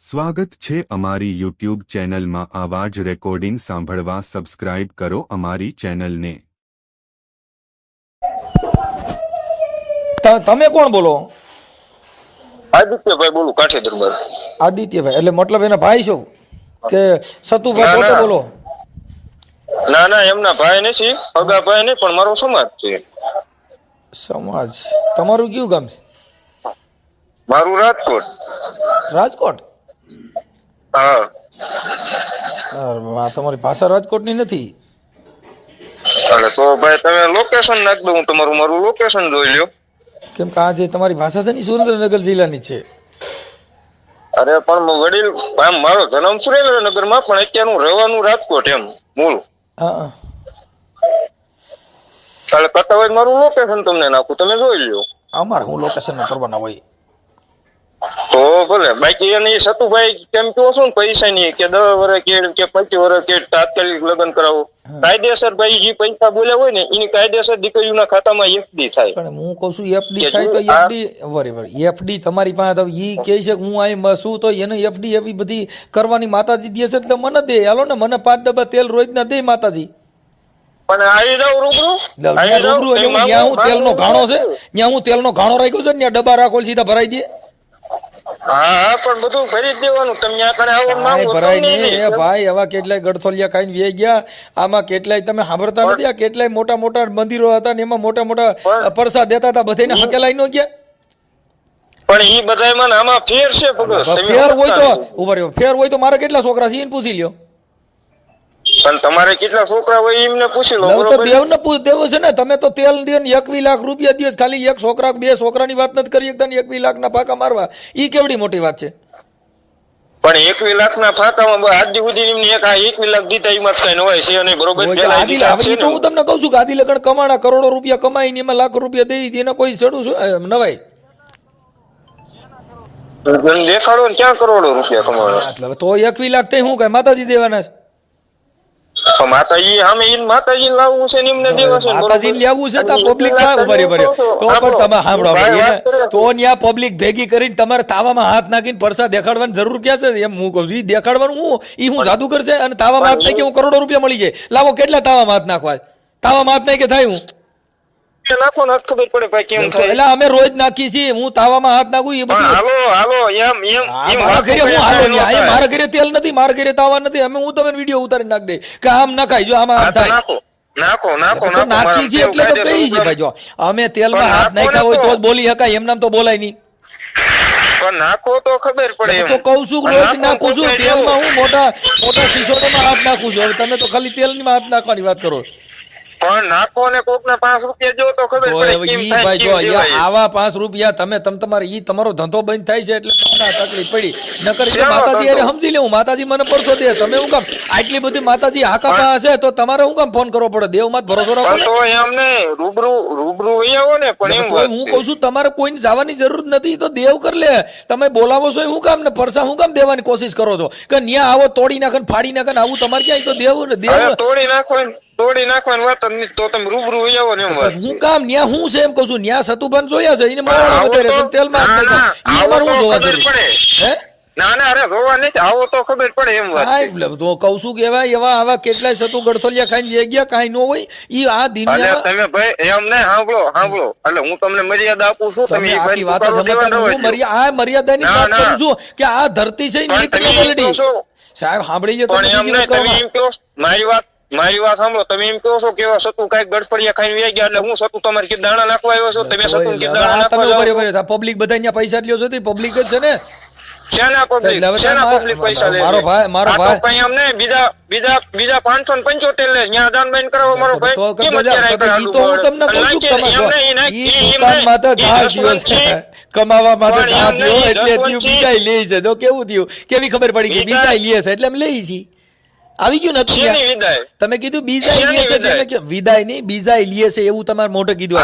સ્વાગત છે અમારી યુટ્યુબ ચેનલમાં આવા જ રેકોર્ડિંગ સાંભળવા સબસ્ક્રાઇબ કરો અમારી ચેનલને। તમે કોણ બોલો? આદિત્યભાઈ બોલું, કાઠી દરબાર। આદિત્યભાઈ એટલે મતલબ એના ભાઈ છો કે સતુભાઈ પોતે બોલો? ના ના, એમના ભાઈ નથી, અગા ભાઈ નહીં, પણ મારો સમાજ છે। સમાજ? તમારું કયું ગામ છે? મારું રાજકોટ। રાજકોટ? હા। તમારી ભાષા રાજકોટની નથી। અરે તો ભાઈ તમે લોકેશન નાખ દો, હું તમારું મારું લોકેશન જોઈ લ્યો। કેમ કે આ જે તમારી ભાષા છે ને સુરેન્દ્રનગર જિલ્લાની છે। અરે પણ વડીલ, આમ મારો જન્મ સુરેન્દ્રનગરમાં, પણ અત્યારે હું રહેવાનું રાજકોટ એમ મૂળ। હા, એટલે કરતા હોય મારું લોકેશન તમને નાખું, તમે જોઈ લ્યો। અમારે હું લોકેશન કરવાના હોય તો ભલે, બાકી એને સતુભાઈ કેમ કહો છો ને પૈસા ની કે 10 વર્ષ કે 25 વર્ષ કે તાત્કાલિક લગ્ન કરાવો, કાયદેસર ભાઈ જે પૈસા બોલ્યા હોય ને એની કાયદેસર દીકરીઓના ખાતામાં એફડી થાય। પણ હું કહું છું એફડી થાય તો એફડી બરાબર, એફડી તમારી પાસે ઈ કહે છે કે હું આ શું તો એને એફડી એવી બધી કરવાની માતાજી દે છે એટલે મને દે, હાલો ને મને 5 ડબ્બા તેલ રોજના દે માતાજી। પણ આવી જાવ રૂબરૂ, રૂબરૂ એટલે ત્યાં હું તેલનો ઘાણો છે, ત્યાં હું તેલનો ઘાણો રાખ્યો છે ને ત્યાં ડબ્બા રાખો સીધા ભરાઈ દે। હા પણ બધું ભરી દેવાનું, તમે આ કરે આવો માંગો ભરાય નહીં એ ભાઈ। આવા કેટલાય ગડથોલિયા ખાઈને વે ગયા, આમાં કેટલાય તમે સાંભળતા નથી, આ કેટલાય મોટા મોટા મંદિરો હતા ને એમાં મોટા મોટા પરસાદ દેતા હતા, બધાને હકેલાઈ ન ગયા। પણ ઈ બધાયમાં આમાં ફેર છે ભગત, ફેર હોય તો ઉભા રહ્યો, ફેર હોય તો મારે કેટલા છોકરા છે એને પૂછી લ્યો। પણ તમારે કેટલા છોકરા હોય એમને પૂછી લો। તો દેવને દેવો છે ને, તમે તો તેલ દે 21 લાખ રૂપિયા દે, ખાલી એક છોકરા 2 છોકરાની વાત નથી કરી શકતા ને 21 લાખના પાકા મારવા, ઈ કેવડી મોટી વાત છે? પણ 21 લાખના ફાંકામાં આજ સુધી એમને એક 21 લાખ દીધા એમાં કઈ ન હોય છે અને બરોબર તો હું તમને કહું છું કે આદિ લગન કમાણા કરોડો રૂપિયા કમાઈને એમાં લાખ રૂપિયા દઈ એને કોઈ ચડું શું નવાય? દેખાડો ને ક્યાં કરોડો રૂપિયા કમાવાના? તો 21 લાખ થઈ હું કઈ માતાજી દેવાના છે? માતાજી સામે માતાજી લાવવું છે ને એમને દેવા છે, માતાજી લેવું છે તો પબ્લિક તો પણ તમે સાંભળો તો ત્યાં પબ્લિક ભેગી કરીને તમારે તાવામાં હાથ નાખીને પરસા દેખાડવાની જરૂર ક્યાં છે? એમ હું કહું છું, દેખાડવાનું હું જાદુગર છે અને તાવામાં હાથ નાખી હું કરોડો રૂપિયા મળી જાય, લાવો કેટલા તાવામાં હાથ નાખવા? તાવામાં હાથ નાખી થાય હું નાખો ને ખબર પડે ભાઈ કેમ થાય। એટલે અમે રોજ નાખી છીએ, હું તાવામાં હાથ નાખું એ બધું હાલો હાલો એમ મારા ઘરે હું હાલો નહીં, મારા ઘરે તેલ નથી, મારા ઘરે તાવા નથી, અમે હું તમને વિડીયો ઉતારી નાખ દે કે આમ નખાય જો આમાં આમ થાય, નાખો નાખો નાખી છે એટલે તો કહી છે ભાઈ, જો અમે તેલમાં હાથ નાખ્યા હોય તો જ બોલી શકાય, એમ નામ તો બોલાય નહીં। પણ નાખો તો ખબર પડે એમ તો કહું છું રોજ નાખું છું તેલમાં, હું મોટા મોટા શીશોમાં હાથ નાખું છું, હવે તમે તો ખાલી તેલની હાથ નાખવાની વાત કરો। પણ નાખો ને કોક ને 5 રૂપિયા જો તો ખબર પડે કેમ થાય। ભાઈ જો આવા 5 રૂપિયા તમે તમારે ઈ તમારો ધંધો બંધ થાય છે એટલે તમને તકલીફ પડી, નકર કે માતાજી અરે સમજી લેવું, માતાજી મને પરસો દે, તમે હું કામ આટલી બધી માતાજી હાકાપા હશે તો તમારે હું કામ ફોન કરવો પડે? દેવ માં ભરોસો રાખો તો એમ ને રૂબરૂ આવો ને, પણ એમ હું કહું છું તમારે કોઈને જવાની જરૂર નથી, તો દેવ કર લે, તમે બોલાવો છો હું કામ ને પરસા હું કામ દેવાની કોશિશ કરો છો કે ન્યા આવો તોડી નાખે ફાડી નાખે આવું તમારે ક્યાંય તો દેવ તોડી નાખવાની વાત તો તમે રૂબરૂ આવો ને એમ વાત હું કામ ન્યા હું છે એમ કહું છું, ન્યા સતુભાન જોયા છે એને મારવાના વધારે તમે તેલમાં અમારે હું જોવા જરૂર હે? ના ના અરે જોવા નથી, આવો તો ખબર પડે એમ વાત તો કહું છું કે એવા આવા કેટલાય સતુ ગડથોલિયા ખાઈને વે ગયા, કાંઈ ન હોય ઈ આ દુનિયામાં તમે ભાઈ એમ ને સાંભળો એટલે હું તમને મર્યાદા આપું છું, તમે આખી વાત જ મર્યાદાની વાત કરું છું કે આ ધરતી છે ને તમે બોલડી સાહેબ સાંભળી જો તમે મારી વાત સાંભળો, તમે એમ કહો છો કે સતુ કઈક ગડફડિયા ખાઈને વે ગયા એટલે હું સતુ તમારે કે દાણા નાખવા આવ્યો છો, તમે સતુ કે દાણા નાખવા પબ્લિક બધા અહીંયા પૈસા લ્યો છો તો પબ્લિક જ છે ને, શેના પબ્લિક પૈસા લે? મારો ભાઈ અમને બીજા 575 લે ત્યાં દાન બેન કરાવો મારો ભાઈ, કેમ અત્યારે તો હું તમને કહું છું કમાવા માટે ઘા થયો એટલે બીજા લે છે, તો કેવું થયું કેવી ખબર પડી કે બીજા લે છે એટલે અમે લઈ છીએ, આવી ગયું નથી તમે કીધું બીજા વિદાય નહીં બીજા લે છે એવું તમારે મોઢે કીધું,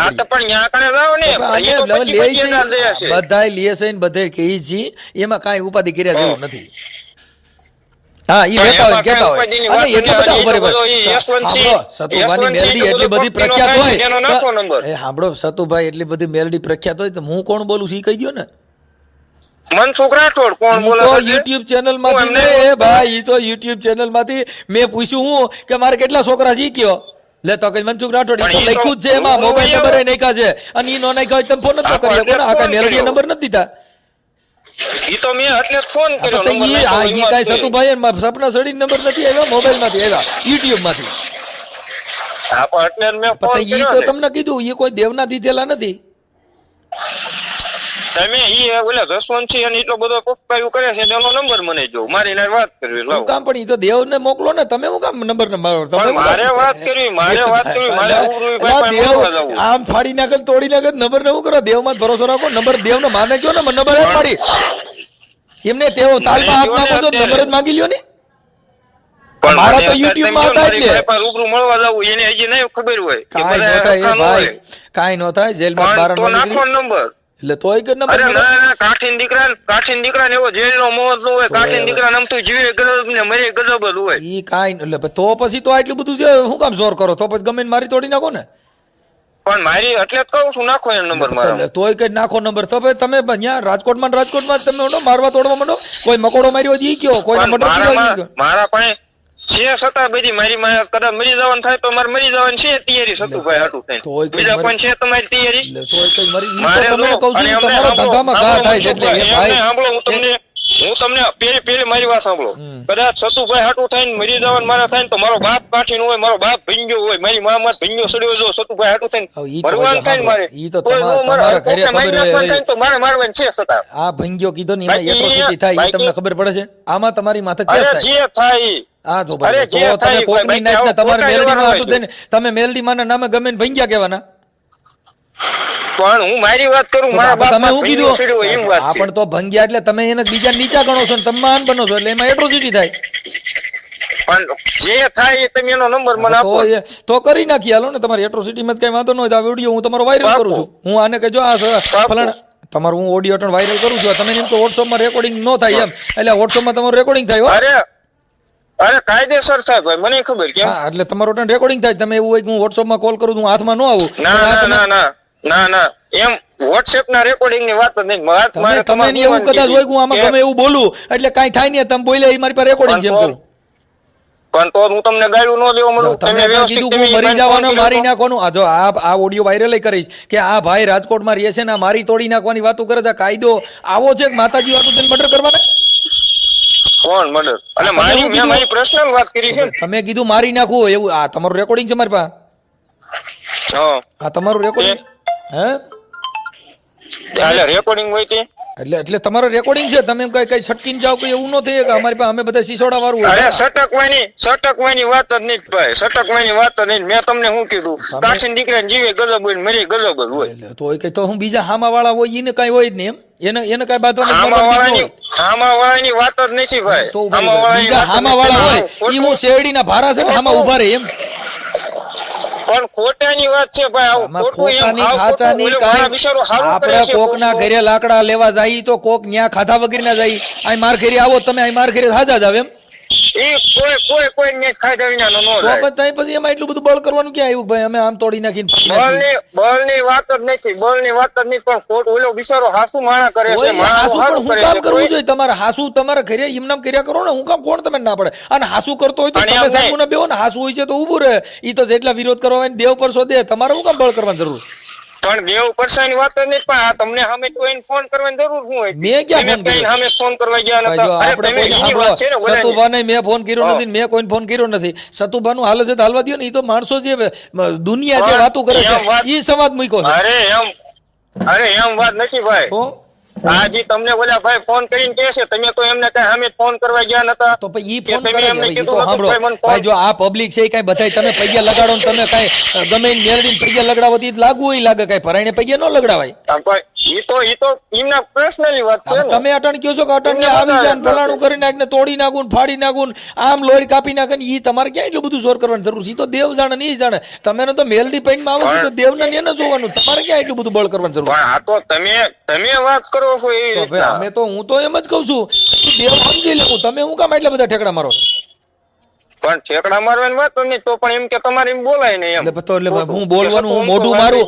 બધા લે છે ને બધે કહી છે, એમાં કઈ ઉપાધિ કર્યા જેવું નથી। હા ઈ લેતા હોય કેતા હોય અને એટલા બધા બરાબર સતુભાઈ મેલડી એટલી બધી પ્રખ્યાત હોય, સાંભળો સતુભાઈ એટલી બધી મેલડી પ્રખ્યાત હોય તો હું કોણ બોલું છું ઈ કહી દો ને। મનસુખ રાઠોડ કોણ ઈ બોલે તો છે યુટ્યુબ ચેનલ માંથી હું એમને ને, એ ભાઈ ઈ તો યુટ્યુબ ચેનલ માંથી મેં પૂછ્યું હું કે મારે કેટલા છોકરા છે ઈ કયો લે તો કઈ મનસુખ રાઠોડ ઈ તો પણ ઈ તો લખ્યું જ છે એમાં હું મોબાઈલ અહીંયા- નંબર નાખ્યા છે અને ઈ નો નાખ્યા હોય તમે ફોન નતો હા, કરી શકો ને આ કઈ ફોન મેલડી કર્યો. નંબર નથી દીધા ઈ તો મેં એટલે જ ફોન હા, કર્યો તો નંબર ઈ નાખ્યો, ઈ એમાં કાંઈ જ સતુભાઈ સપના સડી નંબર નથી આવ્યા મોબાઈલ માંથી આવ્યા યુટ્યુબ માંથી હા, પણ એટલે જ મેં ફોન ઈ કર્યો તો ને. તમને કીધું ઈ કોઈ દેવના દીધેલા નથી તમે ઈ ઓલા જસવંતસિંહ અને એટલો બધો પપ્પાયું કરે છે એનો નંબર મને જો મારી નાર વાત કરવી હું લાવો કામ પણ ઈ તો દેવને મોકલો ને તમે હું કામ નંબર મારો તમે પણ હું કામ- મારે વાત કરવી મારે અલા, ભાઈ દેવ પાસે જવું. આમ ફાડી નાખે ને તોડી નાખે નંબર ને હું કરો દેવમાં જ ભરોસો રાખો નંબર દેવને માને કયો ને નંબર જ પાડી એમને તેઓ તાલમાં હાથ નાખો છો નંબર જ માંગી લ્યો ને પણ મારા મને તો અત્યારે YouTube તમે માં કહો ને, હતા જ મારી ને. પાસે રૂબરૂ મળવા જવું એને હજી નહીં ખબર હોય કે કાંઈ બધા નો થાય હરખા એ ન ભાઈ હોય. કાંઈ નો થાય જેલમાં પણ બહાર તો ન નાખો નીકળી નંબર એટલે તોય કે નંબર અરે મળે. ના ના કાઠીન દીકરા ને એવો જેલનો મોહ ન હોય કાઠીન દીકરા નામ તો જીવે ગજબ ને મરે ગજબ જ હોય ઈ કાંઈ ન- એટલે તો પછી તો આટલું બધું છે શું કામ જોર કરો તો પછી ગમે ને મારી તોડી નાખો ને પણ મારી એટલે જ કહું છું નાખો એ નંબર મારો એટલે તોય કઈ નાખો નંબર તો પછી તમે અહીંયા રાજકોટમાં ને રાજકોટમાં જ તમે ઓલો મારવા તોડવા માંડો કોઈ મકોડો માર્યો હોય તો ઈ કયો કોઈને પણ મર્ડર કર્યો હોય ઈ કયો. મારા પાસે છે છતાં બધી મારી માં કદાચ મરી જવાનું થાય તો મારે મરી જવાની છે તૈયારી સતુભાઈ હાટું તોય થઈને કઈ બીજા મરી- કોઈ છે તમારી તૈયારી એટલે તોય કઈ મરી ઈ મારે તો તમને જો, કહું છું અને ઈ અમને તમારા સાંભળો, ધંધામાં ઘા થાય છે એટલે એ એમને ભાઈ સાંભળો, હું તમને પેલી મારી વાત સાંભળો કદાચ સતુભાઈ હાટું થઈને મરી જવાનું મારે થાય ને તો મારો બાપ કાઠીનો હોય મારો બાપ ભીંજો હોય મારી મા ભીંજો સડ્યો જો સતુભાઈ હાટું થઈને હવે ઈ તો મરવાનું થાય ને મારે ઈ તો તોય તમારા- હું મારા તમારા ઘરે કોકને મારી ખબર નાખવાનું હોય. થાય ને તો મારે મારવાની છે છતાં આ ભંગ્યો કીધો ને એમાં બાકી એટ્રોસિટી થાય ઈ બાકી- તમને ખબર પડે છે આમાં તમારી માથે અરે કેસ થાય જે થાય ઈ. આ જો અરે ભાઈ તો જે તમે થાય કોકની ભાઈ, નાઈટને આવું તમારે ખોટા મેલડીમાં વ્યવહાર હતું તેને તમે મેલડીમાં ના નામે ગમે ને ભંગ્યા કહેવાના પણ હું મારી વાત કરું તો મારા તમે બાપમાં હું ભીંજો કીધું સડ્યો હોય એમ વાત આ છે પણ તો ભંગ્યા એટલે તમે એને બીજા નીચા ગણો છો ને તમે મહાન બનો છો એટલે એમાં એટ્રોસિટી થાય પણ જે થાય એ તમે એનો નંબર મને આપો તો તો કરી નાખી હાલો ને તમારી એટ્રોસિટીમાં જ કઈ વાંધો ન હોય તો આ વિડીયો હું તમારો વાયરલ પાકું. કરું છું હું આને કહેજો આ ફલાણા તમારું હું ઓડિયો ટન વાયરલ કરું છું તમે એમ તો વોટ્સઅપમાં રેકોર્ડિંગ ન થાય એમ એટલે વોટ્સઅપમાં તમારું રેકોર્ડિંગ થાય હો. અરે કાયદેસર થાય ભાઈ મને ખબર કેમ હા એટલે તમારું ટન રેકોર્ડિંગ થાય તમે એવું હોય કે હું વોટ્સઅપમાં કોલ કરું તો હું હાથમાં ન આવું ના પણ આ ના તમે- ના ના ના ના એમ વોટ્સએપ ના રેકોર્ડિંગ ની વાત જ નહીં વાત તમે મારે તમે ની એવું કદાચ હોય કે હું આમાં ગમે એવું બોલું એટલે કાંઈ થાય નહીં તમે બોલ્યા એ મારી પાસે રેકોર્ડિંગ છે એમ કહું. પણ તો હું તમને ગાળું ન દેવા મળું તમે તમે વ્યવસ્થિત કીધું તમે હું મરી મને જવાનો ફોન મારી કર્યો નાખવાનું આ જો આ ઓડિયો વાયરલ કરીશ કે આ ભાઈ રાજકોટમાં રહે છે ને આ મારી તોડી નાખવાની વાતો કરે છે આ કાયદો આવો છે કે માતાજી વાતો તેને મર્ડર કરવાના તો કોણ મર્ડર એટલે તમે મારી એવું મેં કીધું. મારી પર્સનલ વાત કરી છે ને. તમે કીધું મારી નાખવું એવું આ તમારું રેકોર્ડિંગ છે મારી પાસે હા આ તમારું રેકોર્ડિંગ હે એટલે રેકોર્ડિંગ હોય તે એટલે તમારું રેકોર્ડિંગ છે તમે કઈ કઈ છટકીને જાવ કે એવું ન થાય કે અમારી પાસે અમે બધા સિસોડા વાળું અરે હોય સટકવાની વાત જ નહીં ભાઈ સટકવાની વાત જ નહીં મેં તમને શું કીધું કાઠીન દીકરાને જીવે ગજબ હોય ને મરી ગજબ જ હોય એટલે તો કઈ તો હું બીજા હામા વાળા હોય એને કઈ હોય જ નહીં એમ એને કઈ બાંધવાની હામા વાળાની વાત જ નથી ભાઈ તો હામા વાળાની બીજા વાત જ હામા વાળા હોય નથી. ઈ હું શેરડીના ભારા છે ને હામા ઉભા રહે એમ પણ ખોટાની વાત છે ભાઈ આવું આમાં ખોટું એમ ખોટાની આવું ખાચાની ખોટું. ઓલો મારા કાંઈ બિચારો હારું કરે આપણે છે કોકના ખોટું. ઘરે લાકડા લેવા જાય તો કોક ન્યા ખાધા વગર ના જાય અહીં માર ઘરે આવો તમે અહીં માર ઘરે હાજા જ આવે એમ ઈ કોઈ ને ખાધા વિનાનો ન તો જાય. પછી એમાં એટલું બધું બળ કરવાનું ક્યાં આવ્યું ભાઈ અમે આમ તોડી નાખીને બળની વાત જ નથી બળની વાત જ નહીં પણ ખોટ ઓલો બિચારો હાસુ માણા કરે છે ઓય, હાસુ માણસ પણ હું કામ કરવું જોઈએ તમારે હાસુ તમારે ઘરે એમનામ કર્યા કરો ને હું કામ કોણ તમે ના પડે અને હાસુ કરતો હોય તો અને તમે એમ નહીં. સામું ના બેહો ને હાસુ હોય છે તો ઊભું રહે ઈ તો જેટલા વિરોધ કરવા હોય ને દેવ પર શોધે તમારે હું કામ બળ કરવાની જરૂર પણ દેવ પરસાની વાત જ નહીં પણ આ તમને સામે કોઈને ફોન કરવાની જરૂર શું હોય મેં ક્યાં ફોન તમે કર્યો? કઈ સામે ફોન કરવા ગયા ભાઈ જો નતા અરે આપણે તમે કોઈને એની વાત છે ને સાંભળો, ઓલાની. સતુભાને મેં ફોન કર્યો હા. નથી મેં કોઈને ફોન કર્યો નથી સતુભાનું હાલ છે તો હાલવા દ્યો ને ઈ તો માણસો જે દુનિયા જે પણ વાતો કરે છે એમ વાત- ઈ સમાજ મૂક્યો છે અરે એમ વાત નથી ભાઈ તો આજે તમને ઓલા ભાઈ ફોન કરીને કહે છે તમે તો એમને કઈ સામે ફોન કરવા ગયા નતા તો પછી ઈ કે ફોન તમે કરે એમને ઈ કીધું તો નતું સાંભળો ભાઈ મને ફોન- ભાઈ જો આ પબ્લિક છે ઈ કાંઈ બધાય તમે પૈયા લગાડો ને તમે કાંઈ ગમે ઈને મેરડીને પૈયા લગડાવો તો ઈ લાગુ હોય લાગે કાંઈ ભરાઈને પૈયા ન લગડાવાય આ ભાઈ, ઈ તો એમના પર્સનલી વાત છે ને તમે અટણ કયો છો કે અટણ ને એમને આવી જાય ને બધા ફલાણું કરી નાખ ને તોડી નાખું ને ફાડી નાખું ને આમ લોહી કાપી નાખે ને ઈ તમારે ક્યાં એટલું બધું જોર કરવાની જરૂર છે ઈ તો દેવ જાણે ને ઈ જાણે તમે તો મેલડી પેઇન્ટમાં આવે છે તો દેવને ને એને જોવાનું તમારે ક્યાં એટલું બધું બળ કરવાની જરૂર પણ આ તો તમે વાત કરો છો એવી તો ભાઈ રીતના અમે તો હું તો એમ જ કહું છું કે દેવ સમજી લેવું તમે હું કામ એટલા બધા ઠેકડા મારો છો? પણ ઠેકડા મારવાની વાત નહીં, તો પણ એમ કે તમારે એમ બોલાય ને એમ. એટલે હું બોલવાનું, હું મોઢું મારું,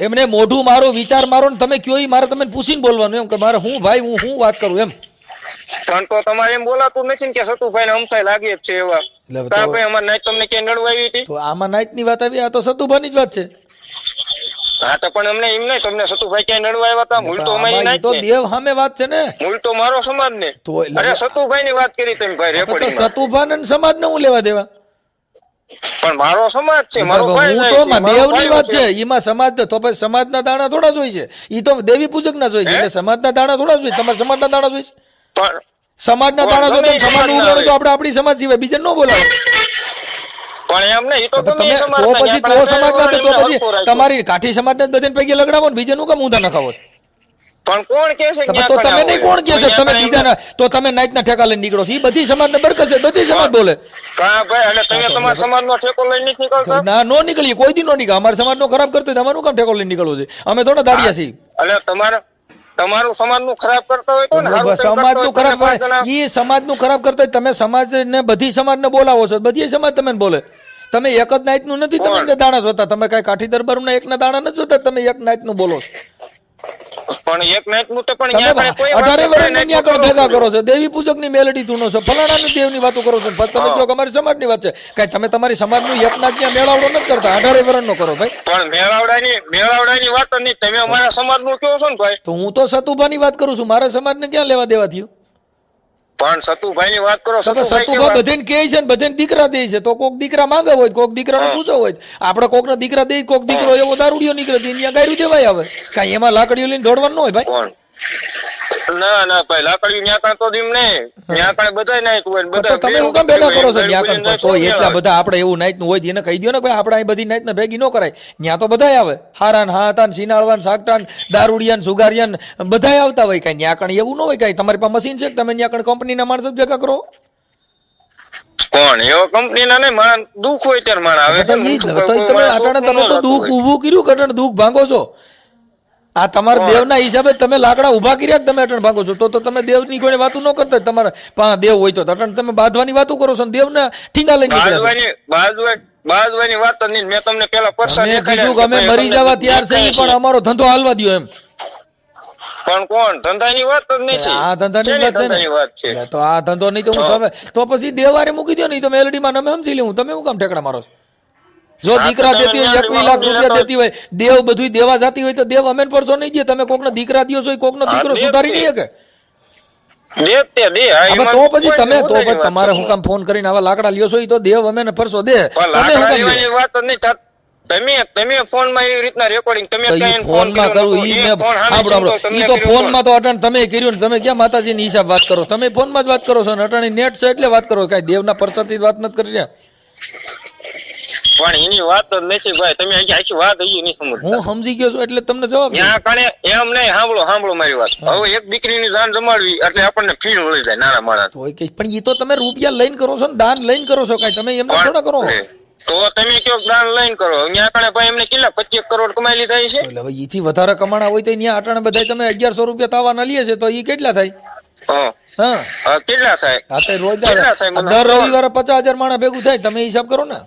એમને મોઢું મારું, વિચાર મારો ને તમે કયો ઈ મારે તમે પૂછીને બોલવાનું એમ કે મારે હું ભાઈ હું વાત કરું એમ. પણ તો તમારે એમ બોલાતું નથી ને કે સતુભાઈ ને અમથાય લાગે જ છે એવા. ભાઈ અમારે નાઈટ તમને ક્યાંય નડવા આવી હતી? તો આમાં નાઈટ ની વાત આવી, આ તો સતુભાની જ વાત છે. હા તો પણ અમને એમ નહીં, તમને સતુભાઈ ક્યાંય નડવા આવ્યા હતા? મૂળ તો અમારી નાઈટ તો દેવ સામે વાત છે ને, મૂળ તો મારો સમાજ ને. અરે સતુભાઈ ની વાત કરી તમે ભાઈ રેકોર્ડિંગ માં. સતુભાઈ ને સમાજ ને હું લેવા દેવા? પણ મારો સમાજ છે, મારો ભાઈ હું તો દેવ ની વાત છે, એમાં સમાજ તો પછી સમાજ ના દાણા થોડા જ હોય છે, ઈ તો દેવી પૂજક ના જ હોય છે, એટલે સમાજ ના દાણા થોડા જ હોય, તમારા સમાજ ના દાણા જ હોય છે. પણ સમાજ ના દાણા જો સમાજ નું ઉગાડો તો આપણે આપણી સમાજ સિવાય બીજા ન બોલાવો. પણ એમ નહીં, તો તમે તો પછી તો સમાજમાં તો પછી તમારી કાઠી સમાજ ને બધાને પૈકી લગડાવો ને બીજાનું કામ ઊંધા નખાવો? પણ કોણ કે છે? તો તમે નહીં, કોણ કે છે? તમે બીજાના તો તમે નાઈટ ના ઠેકા લઈને નીકળો છો, એ બધી સમાજ ને બરકત છે, બધી સમાજ બોલે. કા ભાઈ, અને તમે તમારા સમાજ નો ઠેકો લઈને નથી નીકળતા? ના, નો નીકળીએ, કોઈ દી નો નીકળે. અમારા સમાજ નો ખરાબ કરતો તમારું કામ ઠેકો લઈને નીકળવું છે? અમે થોડા દાડિયા છીએ. એટલે તમારું સમાજ નું ખરાબ કરતા હોય તો ને, સમાજ નું ખરાબ, એ સમાજ નું ખરાબ કરતા તમે સમાજ ને બધી સમાજ ને બોલાવો છો, બધી સમાજ તમે બોલે. તમે એક જ નાઈટ નું નથી તમે દાણા જોતા, તમે કઈ કાઠી દરબાર ના એક ના દાણા નથી જોતા, તમે એક નાઈટ નું બોલો. પણ એક નાઈટ નું તો પણ 18 વર્ષ ભેગા કરો છો, દેવી પૂજક ની મેલડી ધૂનો છો, ફલાણા ની દેવ ની વાતો કરો છો, તમે કહો કે અમારી સમાજ ની વાત છે. કઈ તમે તમારી સમાજ નું એક નાથ મેળાવડો નથી કરતા, 18 વર્ષ નો કરો ભાઈ. પણ મેળાવડાની વાત નહીં, તમે અમારા સમાજ નું કહો છો ને ભાઈ. તો હું તો સતુભા ની વાત કરું છું, મારા સમાજ ને ક્યાં લેવા દેવા થયું? પણ સતુભાઈ ની વાત કરો, સતુભા બધાને કહે છે ને બધાને દીકરા દે છે, તો કોક દીકરા માંગે હોય, કોક દીકરાનો પૂછો હોય, આપણે કોક ના દીકરા દે, કોક દીકરો એવો દારૂડિયો નીકળે ત્યાં ગાયરું દેવાય આવે. કઈ એમાં લાકડીઓ લઈને દોડવાનું હોય ભાઈ? ના ભાઈ, લાકડીઓ ન્યા કાં તો દીમ નહીં, ન્યા કાં બધાય નાઈટ હોય, બધા તમે હું કામ ભેગા કરો છો ન્યા કાં? તો એટલા બધા આપણે એવું નાઈટ નું હોય એને કહી દો ને ભાઈ, આપણે અહીં બધી નાઈટ ને ભેગી ન કરાય. ન્યા તો બધાય આવે, હારાન હાતાન સિનાળવાન સાકટાન દારૂડિયાન સુગારિયાન બધાય આવતા હોય. કઈ ન્યા કણ એવું ન હોય? કઈ તમારી પાસે મશીન છે કે તમે ન્યા કણ કંપનીના માણસો ભેગા કરો? કોણ એવો કંપની ના નહીં, મારા દુઃખ હોય ત્યારે મારા આવે. તમે તો દુઃખ ઉભું કર્યું, કટણ દુઃખ ભાંગો છો. આ તમારા દેવના હિસાબે તમે લાકડા ઉભા કર્યા, તમે અટણ ભાગો છો. તો તમે દેવની કોઈ વાતો ન કરતા, તમારા દેવ હોય તો અટણ તમે બાંધવાની વાતો કરો છો, દેવના ઠીંગા લઈને બાજવાની વાત નહીં. મેં તમને પેલા પરસા દેખાડ્યા, અમે મરી જવા તૈયાર છે, પણ અમારો ધંધો હાલવા દો એમ. પણ કોણ? ધંધાની વાત જ નહીં છે. આ ધંધાની વાત છે. તો આ ધંધો નહીં તો હું તો પછી દેવારે મૂકી દો, નહીં તો મેલડીમાં અમે સમજી લેવું. તમે શું કામ ઠેકડા મારો છો? જો દીકરા દેતી હોય 21 લાખ રૂપિયા દેતી હોય, દેવ બધું દેવા જાતી હોય તો દેવ અમે પરસો નહીં દે. તમે કોકનો દીકરા દિયો છો, કોકનો દીકરો સુધારી નહીં શકે. તો પછી તમે તો પછી તમારે હું કામ ફોન કરીને આવા લાકડા લ્યો છો, તો દેવ અમે પરસો દે. તમે ફોન માં એવી રીતના રેકોર્ડિંગ તમે ફોન માં કરું ઈ તો ફોન માં તો અટણ તમે કર્યું ને, તમે ક્યાં માતાજી ની હિસાબ વાત કરો? તમે ફોન માં જ વાત કરો છો ને, અટાણી નેટ છે એટલે વાત કરો. કઈ દેવના પરસાથી વાત નથી કરી રહ્યા. પણ એની વાત જ નથી ભાઈ, તમે આખી વાત હજી નહીં સમજતા. હું સમજી ગયો છું એટલે તમને જવાબ એમ નહીં. સાંભળો મારી વાત. હવે એક દીકરીની જાન જમાડવી એટલે આપણને ફીણ મળી જાય નાના માણસ. પણ એ તો તમે રૂપિયા લઈને કરો છો ને, દાન લઈને કરો છો. કઈ તમે એમને થોડા કરો? તો તમે કયો દાન લઈને કરો? ત્યાં કણે ભાઈ એમને કેટલા 25 કરોડ કમાયેલી થાય છે. એટલે ભાઈ એથી વધારે કમાણા હોય તો ત્યાં અટાણે બધા તમે 1100 રૂપિયા તાવાના લઈએ છે, તો એ કેટલા થાય? કેટલા થાય? દર રવિવારે 50,000 માણસ ભેગું થાય, તમે હિસાબ કરો ને.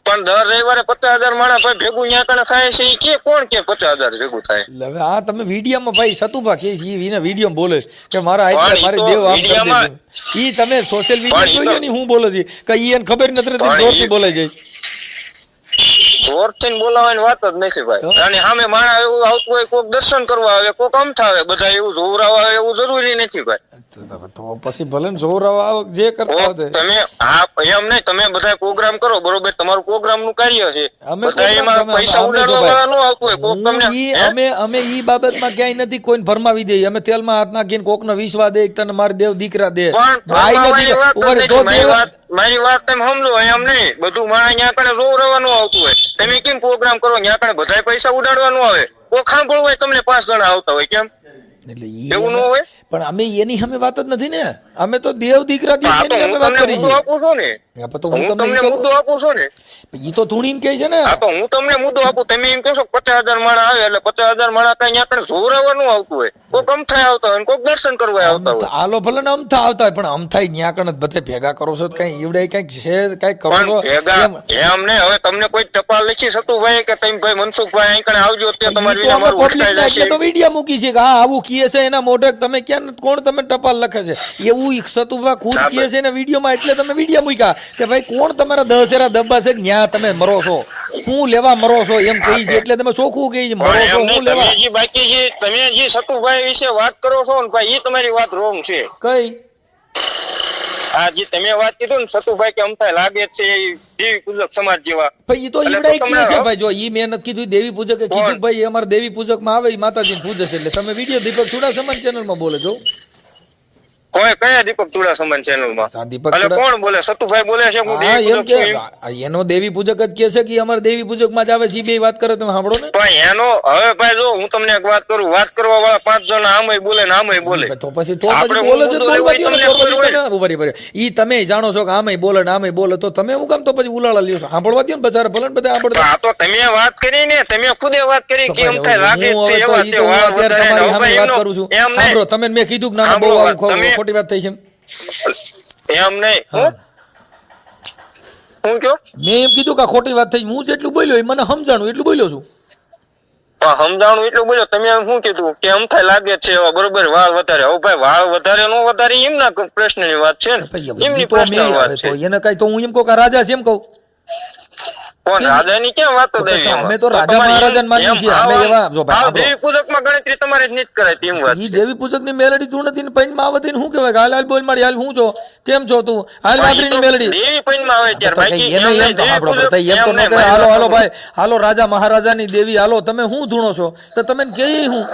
પણ દર રવિવારે 50,000 માણસ ભાઈ ભેગું ત્યાં કણે થાય છે, એ કે કોણ કે 50,000 ભેગું થાય? હવે આ તમે વિડીયોમાં ભાઈ સતુભા કે છે, વિડીયો બોલે કે મારા મારી દેવ આમ કરી દે. ઈ તમે સોશિયલ મીડિયા જોઈ લો ને, હું બોલે છે કે ઈ એને ખબર નથી રહેતી, જોરથી બોલાઈ જાય. જોરથી બોલાવાની વાત જ નથી ભાઈ. અને સામે માણસ એવું આવતું હોય, કોક દર્શન કરવા આવે, કોક અમથા આવે, બધા એવું જોરાવા આવે એવું જરૂરી નથી ભાઈ. તો પછી ભલે જોરાવા જે કરતા હોય તમે એમ નહીં, તમે બધા પ્રોગ્રામ કરો બરોબર, તમારું પ્રોગ્રામ નું કાર્ય છે, પૈસા ઉડાડવા ન આવતું હોય કોક તમને. અમે ઈ બાબતમાં ક્યાંય નથી કોઈને ફરમાવી દઈએ. અમે તેલમાં હાથ નાખીને કોક નો વિશ્વાસ દે, તને મારે દેવ દીકરા દે. મારી વાત તમે સમજો. એમ નહીં, બધું માણસ ત્યાં કણે જોરવાનું આવતું હોય. તમે કેમ પ્રોગ્રામ કરો ત્યાં કણે બધા પૈસા ઉડાડવાનું આવે? કોક સાંભળવું હોય તમને 5 જણા આવતા હોય, કેમ એટલે એવું ન હોય? પણ અમે એની સામે વાત જ નથી ને, અમે તો દેવ દીકરા આ તો એની હું સામે વાત તમને કરી મુદ્દો આપું છું ને, છે. તો હું હું તમને મુદ્દો આપું છું ને, ઈ તો ધૂણીને કહે છે ને. હા તો હું તમને મુદ્દો આપું, તમે એમ કહો છો 50,000 માણસ આવે એટલે 50,000 માણસ કઈ અહીંયા જોરાવાનું આવતું હોય, કોઈક અમથાય આવતા હોય, કોઈક દર્શન કરવા આવતા હોય. આલો ભલે ને અમથા આવતા હોય, પણ અમથાય ન્યા કણ બધે ભેગા કરો છો તો કઈ ઈવડે કઈક છે, કઈક કરો છો પણ ભેગા એમ. એમ ને હવે તમને કોઈ ટપાલ લખી સતુભાઈ કે તમે ભાઈ મનસુખભાઈ અહીં કણે આવજો તે ઈ તમારી તો વિના અમે મારું public ઉઠકાઈ ના જશે. એટલે તો વિડીયો મૂકી છે કે હા આવું કીએ છે એના મોઢે તમે ક્યાં કોણ તમે ટપાલ લખે છે એવું સતુભા ખુદ હા, કીએ છે એના વિડીયોમાં, એટલે તમે વિડીયો મૂક્યા કે ભાઈ કોણ તમારા દશેરા દબ્બા છે કે ન્યા તમે મરો છો, હું લેવા મરો છો એમ કહી છે, એટલે તમે ચોખ્ખું કહી છે મરો પણ છો એમ નહીં, હું લેવા. તમે જે બાકી જે તમે જે સતુભાઈ વિશે વાત કરો છો ને ભાઈ, એ તમારી વાત રોંગ છે. કઈ આ જે તમે વાત કીધું ને સતુભાઈ કે અમથાય લાગે જ છે એ દેવી પૂજક સમાજ જેવા, ભાઈ ઈ તો એટલે ઈવડાય તો કીએ છે તમને ભાઈ, જો ઈ મેં નથી કીધું, દેવી પૂજકે કીધું કોણ? ભાઈ અમારા દેવી પૂજક માં આવે ઈ માતાજીને પૂજે છે, એટલે તમે વિડીયો દીપક ચુડાસમા ચેનલ માં બોલે છો. કોઈ કયા દીપક ચુડાસમા ચેનલ માં હા, દીપક એટલે ચુડા- કોણ બોલે? સતુભાઈ બોલે છે હું હા દેવી એમ પૂજક કે છું એમ. એનો દેવી પૂજક જ કે છે કે અમારે દેવી પૂજક માં જ આવે છે, ઈ બે વાત કરે તમે સાંભળો ને. પણ એનો હવે ભાઈ જો હું તમને એક વાત કરું, વાત કરવા વાળા 5 જણા આમય બોલે ને આમય બોલે. તો પછી તો આપણે પછી બોલે છે મુદ્દો તો લેવો બોલવા દ્યો ને, તમને તો પછી ખબર તમે ઉભા રહી, ઉભા રહી. ઈ તમે જાણો છો કે આમેય બોલે ને આમેય બોલે, તો તમે હું કામ તો પછી ઉલાળા લ્યો છો? સાંભળવા દ્યો ને બચારા, ભલે ને બધા પણ સાંભળતા. આ તો તમે વાત કરી ને, તમે ખુદે વાત કરી તો કે એમ ભાઈ થાય લાગે હું જ છે હવે તો એવા ઈ તે તો હું વાળ અત્યારે વધારે ને. તમારી હવે સામે વાત એમનો- કરું છું. એમ નહીં. સાંભળો, તમે મેં કીધું કે ના ના, બહુ સાંભળો આવું વાત, તમે- ખોટી વાત થઈ છે એમ. એમ નહીં. હું કયો? મેં એમ કીધું કે આ ખોટી વાત થઈ, હું જેટલું બોલ્યો એ મને સમજાણું એટલું બોલ્યો છું. પણ સમજાણું એટલું બોલ્યો, તમે એમ શું કીધું કે એમ થાય લાગે જ છે એવા, બરોબર વાળ વધારે. હવે ભાઈ વાળ વધારે નો વધારે એમના પ્રશ્નની વાત છે ને, ભાઈ હવે એમની ઈ તો મેં પ્રશ્નની વાત હવે છે. તો એને કઈ તો હું એમ કહું કે આ રાજા છે એમ કહું. પણ રાજાની ક્યાં વાતો તો થઈ પછી એમાં? અમે તો રાજા તમારી મહારાજાને માનીએ એમ છીએ. અમે એવા જો ભાઈ, આવ સાંભળો. દેવી પૂજકમાં ગણતરી તમારે જ નહીં કરાય તેમ વાત ઈ છે. દેવી પૂજક ની મેલડી તું નથી ને પૈન માં આવતી શું કહેવાય કે હાલ હાલ બોલ મારી હાલ હું છો કેમ છો તું હાલ વાઘરી ની મેલડી. દેવી પૈણમાં આવે ત્યારે તો બાકી કઈ એને એમ એમ નહીં, તો દેવી સાંભળો, પૂજક ભાઈ, એમ તો એમ ન નહીં, કહે, મારી હાલો વાત હાલો સાંભળો. ભાઈ, હાલો રાજા મહારાજાની દેવી હાલો, તમે શું ધૂણો છો તો તમે કે હું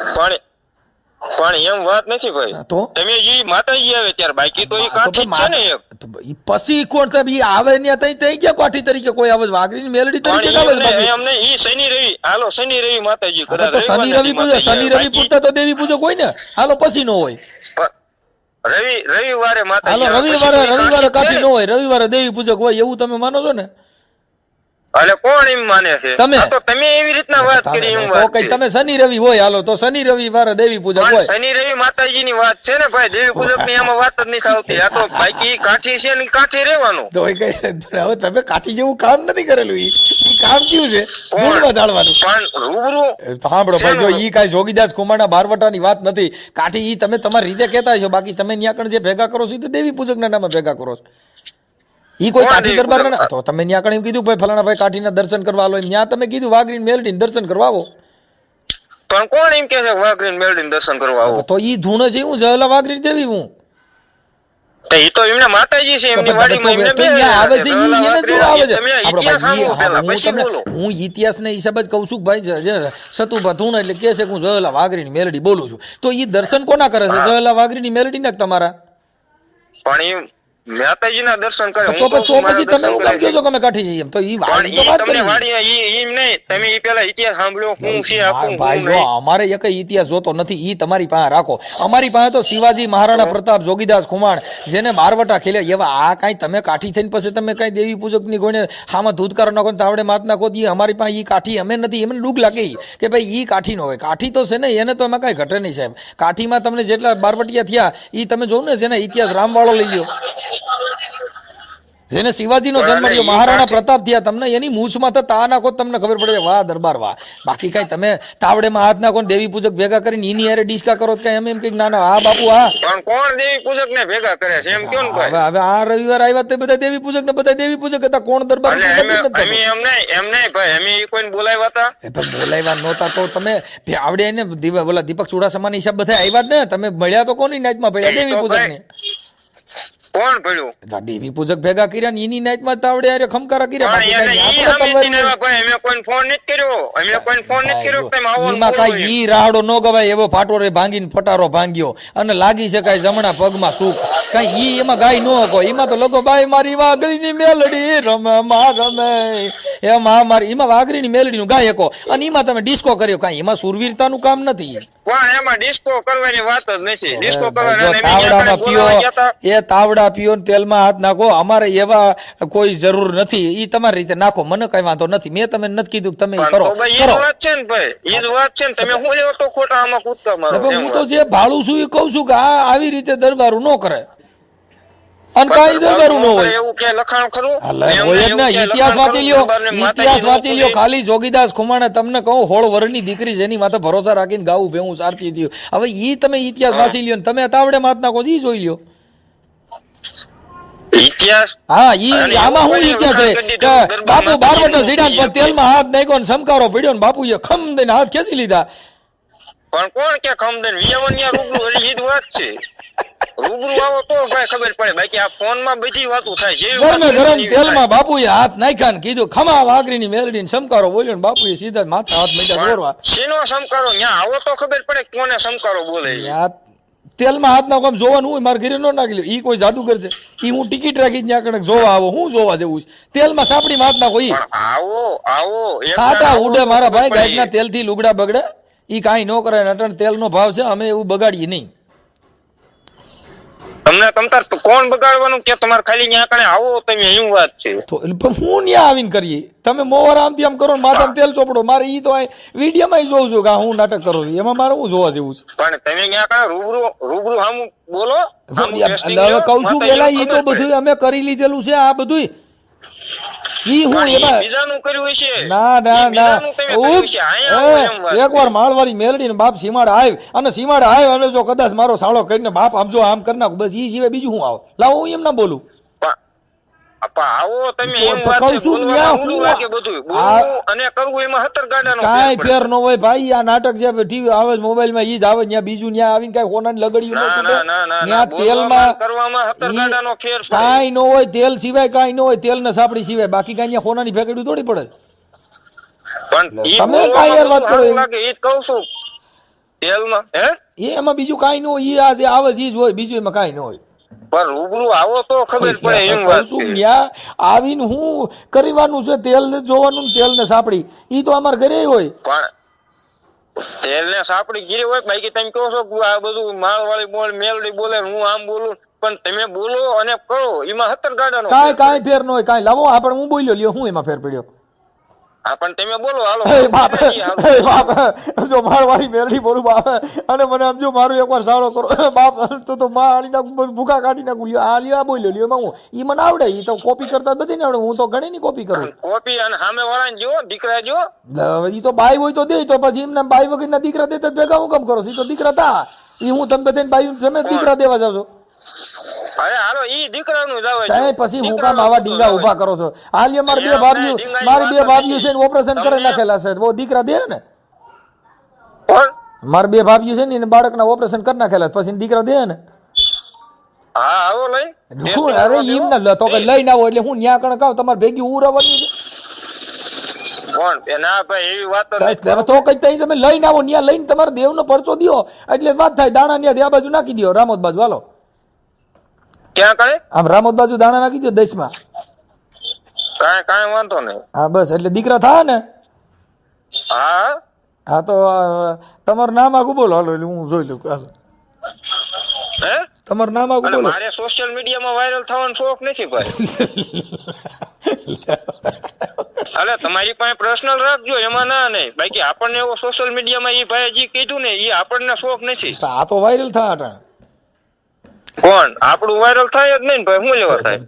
પણ એમ વાત નથી ભાઈ. તો તમે જે માતાજી આવે ત્યારે બાકી તો એ કાઠી જ છે ને એક. તો ઈ પછી કોણ સાહેબ ઈ આવે ને તઈ તઈ ક્યાં કાઠી તરીકે કોઈ આવે વાઘરી ની મેલડી પણ તરીકે આવે એમ છે બાકી. નહીં, એમ નહીં, ઈ શનિ રવિ હાલો શનિ રવિ માતાજી હવે કદાચ તો શનિ રવિવારના રવિ દી પૂજક, માતાજી શનિ આવે. રવિ પૂજતા તો દેવી પૂજક હોય ને, હાલો પછી નો હોય. પણ રવિવારે માતાજી હાલો આવે, રવિવારે પછી તો રવિવારે ઈ કાઠી છે નો હોય, રવિવારે દેવી પૂજક હોય એવું તમે માનો છો ને? એટલે કોણ એમ માને છે? તમે. આ તો તમે એવી રીતના વાત કરી એમ તો વાત કઈ છે. તમે શનિ રવિ હોય હાલો તો શનિ રવિવારે દેવી પૂજક પણ હોય. શનિ રવિ માતાજીની વાત છે ને ભાઈ, દેવી પૂજક ની એમાં વાત જ નથી આવતી. આ તો બાકી કાઠી છે ને ઈ કાઠી રહેવાનું. તો એ કઈ હવે તમે કાઠી જેવું કામ નથી કરેલું, ઈ કામ કેવું છે ધૂળમાં ઢાળવાનું. પણ રૂબરૂ તો સાંભળો ભાઈ, જો ઈ કાંઈ જોગીદાસ કુમારના બારવટાની વાત નથી. કાઠી ઈ તમે તમારી રીતે કહેતા છો, બાકી તમે ન્યા કણ જે ભેગા કરો છો ઈ તો દેવી પૂજકના નામે ભેગા કરો છો. ઈ કોઈ કોણ કાઠી દેવી દરબાર પૂજક? તો તમે ન્યા કણ એમ કીધું ભાઈ ફલાણા ભાઈ કાઠીના દર્શન કરવા આલો, એમ ન્યા તમે કીધું વાઘરી મેલડી દર્શન કરવા આવો. પણ કોણ એમ કે છે વાઘરીને મેળવીને દર્શન કરવા આવો? તો ઈ ધૂણે છે હું જહલા વાઘરી દેવી હું. તો ઈ તો એમને માતાજી છે, એમની વાડીમાં એમને બે આવે છે ઈ દલાલ એને જો વાઘરી. આવે છે. તમે આપણો ઇતિહાસ ભાઈ, સાંભળો પહેલા, હું પછી તમને બોલો. હું ઇતિહાસના હિસાબે જ કહું છું કે ભાઈ જે સતુભા ધૂણ એટલે કે છે કે હું જહલા વાઘરીની મેલડી બોલું છું, તો ઈ દર્શન કોના કરે છે? જહલા વાઘરીની મેલડી ના તમારા. પણ એ માતાજીના દર્શન કરે. તો હું કહું છું પછી મારા તમે હું દર્શન કામ કહો કરે છો કે અમે કાઠી જઈએ એમ? તો ઈ પણ વાળી તો ઈ વાત તમને કરી. વાડીમાં ઈ એમ નહીં, તમે ઈ પેલા ઇતિહાસ સાંભળ્યો હું છે આખું ભાઈ હું જો નહીં. અમારે એક ઇતિહાસ જોતો નથી, ઈ તમારી પાસે રાખો. અમારી પાસે તો શિવાજી મહારાણા પ્રતાપ જોગીદાસ ખુમાણ જેને બારવટા ખેલ્યા એવા આ કાંઈ તમે કાઠી થઈને પછી તમે કાંઈ દેવી પૂજકની કોઈને હામાં ધૂતકાર નાખો ને તાવડે માત નાખો, ઈ અમારી પાસે ઈ કાઠી અમે નથી. એમને ડૂગ લાગે કે ભાઈ ઈ કાઠી નો હોય. કાઠી તો છે ને એને તો એમાં કાંઈ ઘટે નહીં સાહેબ. કાઠીમાં તમને જેટલા બારવટિયા થયા ઈ તમે જોવો ને, જેને ઇતિહાસ રામવાળો લઈ લ્યો, જેને શિવાજીનો જન્મ થયો, મહારાણા પ્રતાપ થયા, તમને એની મૂછમાં તો તા નાખો તમને ખબર પડે વાહ દરબાર વાહ. બાકી કઈ તમે તાવડેમાં હાથ નાખો ને દેવી પૂજક ભેગા કરીને એની હારે ડિસ્કા કરો તો કઈ એમ એમ કઈક ના ના આ બાપુ હા. પણ કોણ દેવી પૂજક ને ભેગા કરે છે એમ કયો ને ભાઈ? હવે હવે આ રવિવાર આવ્યા તે બધા દેવી પૂજક ને બધા દેવી પૂજક હતા, કોણ દરબાર એટલે પૂજક જ નથી અમે થતું. એમ નહીં ભાઈ, અમે ઈ કોઈને બોલાવ્યા હતા? એ પણ બોલાવ્યા નહોતા તો તમે આવડે ને બોલા દીપક ચુડાસમાની હિસાબ બધા આવ્યા જ ને, તમે મળ્યા તો કોની નાચમાં પડ્યા? એ તો દેવી પૂજક ને. કોણ પડ્યું? દેવી પૂજક ભેગા કર્યા ને એની નાચમાં તાવડે હારે ખમકારા કર્યા. પણ બાકી એને કાંઈ ઈ આપણે અમે તલવારી ભાઈ અમે કોઈને ફોન નથી કર્યો, અમે કોઈને ફોન નથી કર્યો કે તમે આવો ને એમાં બોલો કાંઈ એમ. ઈ રાહડો ન ગવાય એવો ફાટોરે ભાંગીને ફટારો ભાંગ્યો અને લાગી શકાય જમણા પગમાં સુખ. કઈ ઈ એમાં ગાય નો કહો, એમાં તો લોકો બાઈ મારી વાઘડીની મેલડી રમે માં રમે એમાં મારી, એમાં વાઘડીની મેલડીનું ગાય કહો અને એમાં તમે ડિસ્કો કર્યો, કાંઈ એમાં સુરવીરતાનું કામ નથી. પણ એમાં ડિસ્કો કરવાની વાત જ નથી. ડિસ્કો જો કરવાની તાવડામાં પીઓ, એ તાવડા પીઓ ને તેલમાં હાથ નાખો, અમારે એવા કોઈ જરૂર નથી. ઈ તમારી રીતે નાખો, મને કઈ વાંધો નથી. મેં તમે નથી કીધું કે તમે ઈ કરો કરો. વાત છે ને ભાઈ, ઈ જ વાત છે ને. તમે હું લેવો તો ખોટા આમાં કૂદકા મારો. પણ હું તો જે ભાળું છું એ કહું છું કે આ આવી રીતે દરબારું ન કરે અને કાંઈ દરબારું ન હોય. એવું કે લખાણ ખરું હોય જ ને. ઇતિહાસ વાંચી લ્યો, ઇતિહાસ વાંચી લ્યો. ખાલી જોગીદાસ ખુમાણે તમને કહું 16 વર્ષની દીકરી જેની માથે ભરોસા રાખીને ગાવું ભેવું સારતી થયું. હવે ઈ તમે ઇતિહાસ વાંચી લ્યો ને તમે તાવડે માથ નાખો ઈ જોઈ લ્યો. ઇતિહાસ હા ઈ આમાં હું ઇતિહાસ રે કે બાપુ બારવટા સીડા પર તેલમાં હાથ નાખ્યો ને સમકારો પડ્યો ને બાપુએ ખમ દઈને હાથ ખેંચી લીધા. પણ કોણ કે ખમદન વિયવનિયા રૂબરૂ હજી ઈ જ વાત છે. રૂબરૂ આવો તો ભાઈ ખબર પડે. બાકી આ ફોન માં બધી વાતો થાય છે. ગરમે ગરમ તેલમાં બાપુએ હાથ નાખ્યા ને કીધું ખમા વાઘરીની મેલડીને સમકારો બોલ્યો ને બાપુએ સીધા માથે હાથ મીઠા દોરવા. શેનો સમકારો? ન્યા આવો તો ખબર પડે કોને સમકારો બોલે. તેલમાં હાથ નાખો જોવાનું હોય. મારા ઘરે ન નાખી લ્યો. ઈ કોઈ જાદુગર છે? ઈ હું ટિકિટ રાખી ત્યાં કણક જોવા આવો. હું જોવા જેવું છે? તેલમાં સાપડીમાં હાથ નાખો. ઈ આવો આવો સાટા ઉડે મારા ભાઈ. ગાયના તેલ થી લુગડા બગડે. ઈ કાંઈ ન કરે. અટણ તેલનો ભાવ છે, અમે એવું બગાડીએ નહીં. તમને તમતાર કોણ બગાડવાનું કે તમારે ખાલી ન્યા કણે આવો તમે એવું વાત છે. તો હું ન્યા આવીને કરીએ. તમે મોવાર આમથી આમ કરો ને માથામાં તેલ ચોપડો. મારે ઈ તો વિડીયોમાં જોઉં છું કે હું નાટક કરું છું. એમાં મારે હું જોવા જેવું છે. પણ તમે ન્યા કણે રૂબરૂ હામું બોલો. હવે કહું છું પેલા ઈ તો બધું અમે કરી લીધેલું છે. આ બધું ઈ હું એમાં બીજાનું કર્યું છે. ના ના ના એકવાર માળવાળી મેલડી ને બાપ સીમાડ આવ અને સીમાડ આવ અને જો કદાચ મારો સાળો કરીને બાપ આમ જો આમ કરી નાખું બસ ઈ સિવાય બીજું હું આવ લાવો હું એમ ના બોલું. આવો તમે એમ વાત છે. બોલવાનું લાગે બધું. બોલવું અને કરવું એમાં 17 ગાડાનો કાંઈ ફેર ન હોય ભાઈ. આ નાટક જે ટીવી આવે મોબાઈલ માં ઈ જ આવે. ત્યાં બીજું ત્યાં આવીને કઈ હોનાની લગડ્યું ન છૂટે. ત્યાં તેલમાં કરવામાં 17 ગાડાનો ફેર પડે. કાંઈ ન હોય. તેલ સિવાય કાંઈ ન હોય. તેલ ને સાપડી સિવાય બાકી કાંઈ ત્યાં હોનાની ફેકડ્યું થોડી પડે. પણ તમે કાંઈ યાર વાત કરો. લાગે ઈ કહું છું તેલમાં હે એમાં બીજું કાંઈ ન હોય. ઈ આ જે આવે છે ઈ જ હોય. બીજું એમાં કાંઈ ન હોય. પણ રૂબરૂ આવો તો ખબર પડે એમ વાત છે. ત્યાં આવીને હું કરવાનું છે? તેલ ને જોવાનું ને તેલ ને સાપડી ઈ તો અમારા ઘરે હોય. પણ તેલ ને સાપડી ગીરી હોય. બાકી તમે કહો છો કે આ બધું માળવાળી બોલ મેલડી બોલે હું આમ બોલું. પણ તમે બોલો અને કરો એમાં 17 ગાડાનો કાંઈ ફેર ન હોય. કાંઈ લાવો આપણે હું બોલ્યો લ્યો હું એમાં ફેર પડ્યો. પણ તમે બોલો હાલો. બાપ જો મારવાળી મેલડી બોલું બાપ અને મને આમ જો મારું એકવાર સારો કરો બાપ તો માં આલી નાખું ભૂખા કાઢી નાખું. લ્યો આ લ્યો આ બોલ્યો લ્યો એમાં હું ઈ મને આવડે. ઈ તો કોપી કરતા બધી ને આવડે. હું તો ઘણી ની કોપી કરું. કોપી અને સામે વાળા જો દીકરા જો ઈ તો બાઈ હોય તો દે. તો પછી એમને બાઈ વગર ના દીકરા દેતા ભેગા હું કામ કરો? ઈ તો દીકરા તા. ઈ હું તમે બધાને બાઈ તમે દીકરા દેવા જાવ છો. અરે હાલો ઈ દીકરાનું જ આવે છે. પછી હું કામ આવા ડીંગા ઉભા કરો છો? હાલ્યો મારી બે ભાભીઓ છે ને ઓપરેશન કરી નાખેલા છે. વો દીકરા દે ને. મારી બે ભાભીઓ છે ને એને બાળકના ઓપરેશન કરી નાખેલા પછી દીકરા દે ને. હા આવો લઈ. અરે એમ ના તો કે લઈને આવો એટલે હું ન્યા કણ કહું તમારે ભેગી ઉરાવવાની છે. કોણ ના ભાઈ એવી વાત તો કઈ તઈ તમે લઈને આવો. ન્યા લઈને તમારે દેવનો પરચો દ્યો એટલે વાત થાય. દાણા ન્યા આ બાજુ નાખી દો. રામોદ બાજુ હાલો. ક્યાં કરે? આમ રામોદ બાજુ દાણા નાખી દો 10 માં. કાંઈ વાંધો નહીં. હા બસ એટલે દીકરા થાય ને. હા હા તો તમારું નામ આગું બોલો હાલો એટલે હું જોઈ લઉં. હે તમારું નામ આગું બોલો. મારે સોશિયલ મીડિયામાં વાયરલ થવાનો શોખ નથી ભાઈ. અલે તમારી પાસે પર્સનલ રાખજો એમાં ના નહીં. બાકી આપણને એવો સોશિયલ મીડિયામાં ઈ ભાઈ જે કીધું ને ઈ આપણને શોખ નથી. આ તો વાયરલ થાય અટાણે. કોણ આપણું વાયરલ થાય જ નહીં ભાઈ. શું લેવા થાય?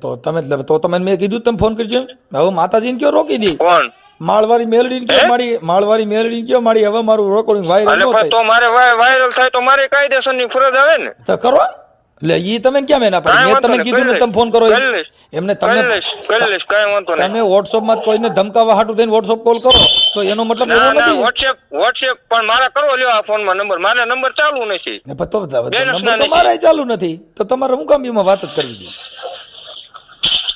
તો તમે મેં કીધું તમે ફોન કરજો. હવે માતાજીને કયો રોકી દી. કોણ? માળવાળી મેલડીને કયો માળવાળી મેલડીને કયો મારી હવે મારું રેકોર્ડિંગ વાયરલ ન થાય. તો મારે વાયરલ થાય તો મારે કાયદેસરની ફરજ આવે ને. તો કરો. એટલે ઈ તમે કેમ એના પર મેં તમે કીધું ને તમે ફોન કરો એમને તમે વોટ્સઅપ માં કોઈને ધમકાવા હાટું થઈને વોટ્સઅપ કોલ કરો તો એનો મતલબ એવો નથી. વોટ્સએપ પણ મારા કરો લ્યો આ ફોન માં નંબર. મારા નંબર ચાલુ નથી. નંબર તો મારા ચાલુ નથી તો તમારે હું કામ એમાં વાત જ કરવી જોઈએ?